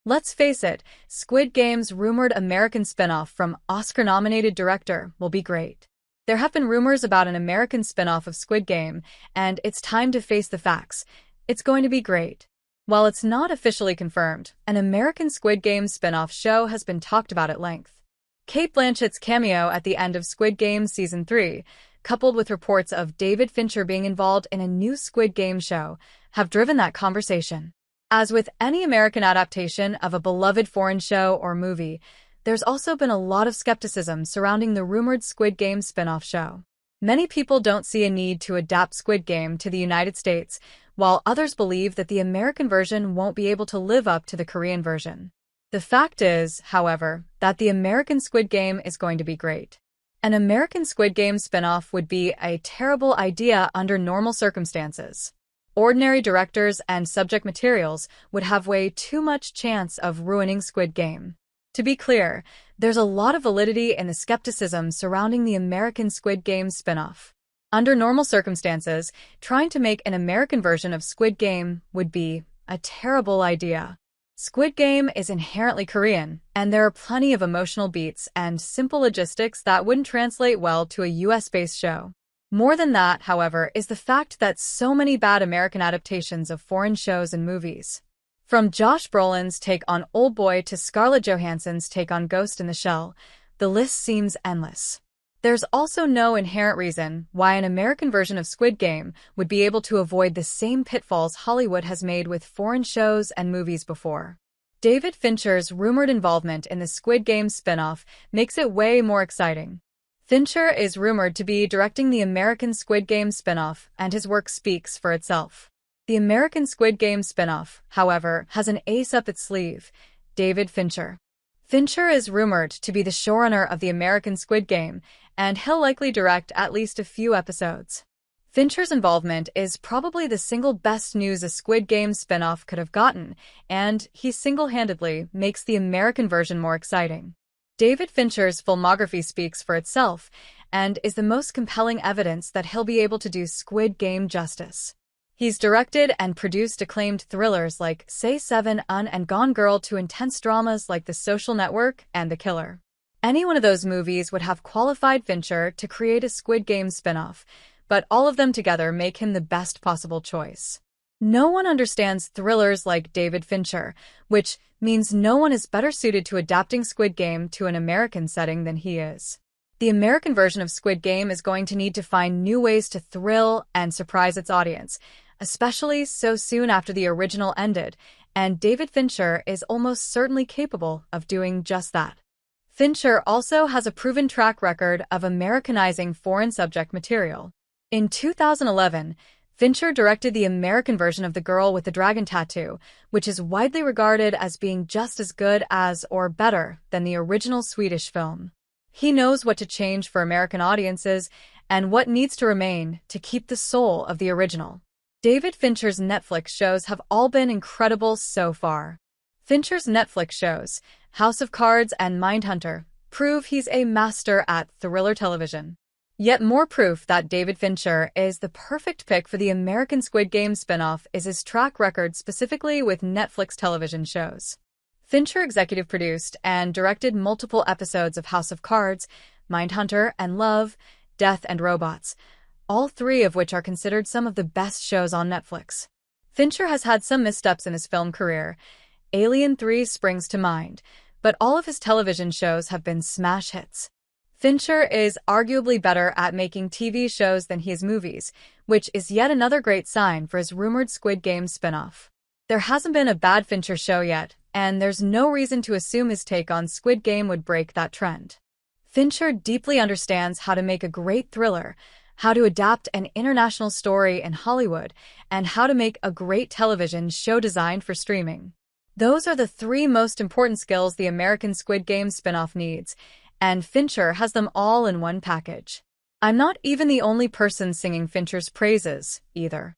Let's face it, Squid Game's rumored American spinoff from Oscar-nominated director will be great. There have been rumors about an American spinoff of Squid Game, and it's time to face the facts. It's going to be great. While it's not officially confirmed, an American Squid Game spinoff show has been talked about at length. Cate Blanchett's cameo at the end of Squid Game Season 3, coupled with reports of David Fincher being involved in a new Squid Game show, have driven that conversation. As with any American adaptation of a beloved foreign show or movie, there's also been a lot of skepticism surrounding the rumored Squid Game spin-off show. Many people don't see a need to adapt Squid Game to the United States, while others believe that the American version won't be able to live up to the Korean version. The fact is, however, that the American Squid Game is going to be great. An American Squid Game spin-off would be a terrible idea under normal circumstances. Ordinary directors and subject materials would have way too much chance of ruining Squid Game. To be clear, there's a lot of validity in the skepticism surrounding the American Squid Game spin-off. Under normal circumstances, trying to make an American version of Squid Game would be a terrible idea. Squid Game is inherently Korean, and there are plenty of emotional beats and simple logistics that wouldn't translate well to a US-based show. More than that, however, is the fact that so many bad American adaptations of foreign shows and movies. From Josh Brolin's take on Old Boy to Scarlett Johansson's take on Ghost in the Shell, the list seems endless. There's also no inherent reason why an American version of Squid Game would be able to avoid the same pitfalls Hollywood has made with foreign shows and movies before. David Fincher's rumored involvement in the Squid Game spin-off makes it way more exciting. Fincher is rumored to be directing the American Squid Game spin-off, and his work speaks for itself. The American Squid Game spin-off, however, has an ace up its sleeve: David Fincher. Fincher is rumored to be the showrunner of the American Squid Game, and he'll likely direct at least a few episodes. Fincher's involvement is probably the single best news a Squid Game spin-off could have gotten, and he single-handedly makes the American version more exciting. David Fincher's filmography speaks for itself, and is the most compelling evidence that he'll be able to do Squid Game justice. He's directed and produced acclaimed thrillers like Say 7 and Gone Girl to intense dramas like The Social Network and The Killer. Any one of those movies would have qualified Fincher to create a Squid Game spin-off, but all of them together make him the best possible choice. No one understands thrillers like David Fincher, which means no one is better suited to adapting Squid Game to an American setting than he is. The American version of Squid Game is going to need to find new ways to thrill and surprise its audience, especially so soon after the original ended, and David Fincher is almost certainly capable of doing just that. Fincher also has a proven track record of Americanizing foreign subject material. In 2011, Fincher directed the American version of The Girl with the Dragon Tattoo, which is widely regarded as being just as good as or better than the original Swedish film. He knows what to change for American audiences and what needs to remain to keep the soul of the original. David Fincher's Netflix shows have all been incredible so far. Fincher's Netflix shows, House of Cards and Mindhunter, prove he's a master at thriller television. Yet more proof that David Fincher is the perfect pick for the American Squid Game spinoff is his track record specifically with Netflix television shows. Fincher executive produced and directed multiple episodes of House of Cards, Mindhunter, and Love, Death and Robots, all three of which are considered some of the best shows on Netflix. Fincher has had some missteps in his film career. Alien 3 springs to mind, but all of his television shows have been smash hits. Fincher is arguably better at making TV shows than he is movies, which is yet another great sign for his rumored Squid Game spinoff. There hasn't been a bad Fincher show yet, and there's no reason to assume his take on Squid Game would break that trend. Fincher deeply understands how to make a great thriller, how to adapt an international story in Hollywood, and how to make a great television show designed for streaming. Those are the three most important skills the American Squid Game spinoff needs, and Fincher has them all in one package. I'm not even the only person singing Fincher's praises, either.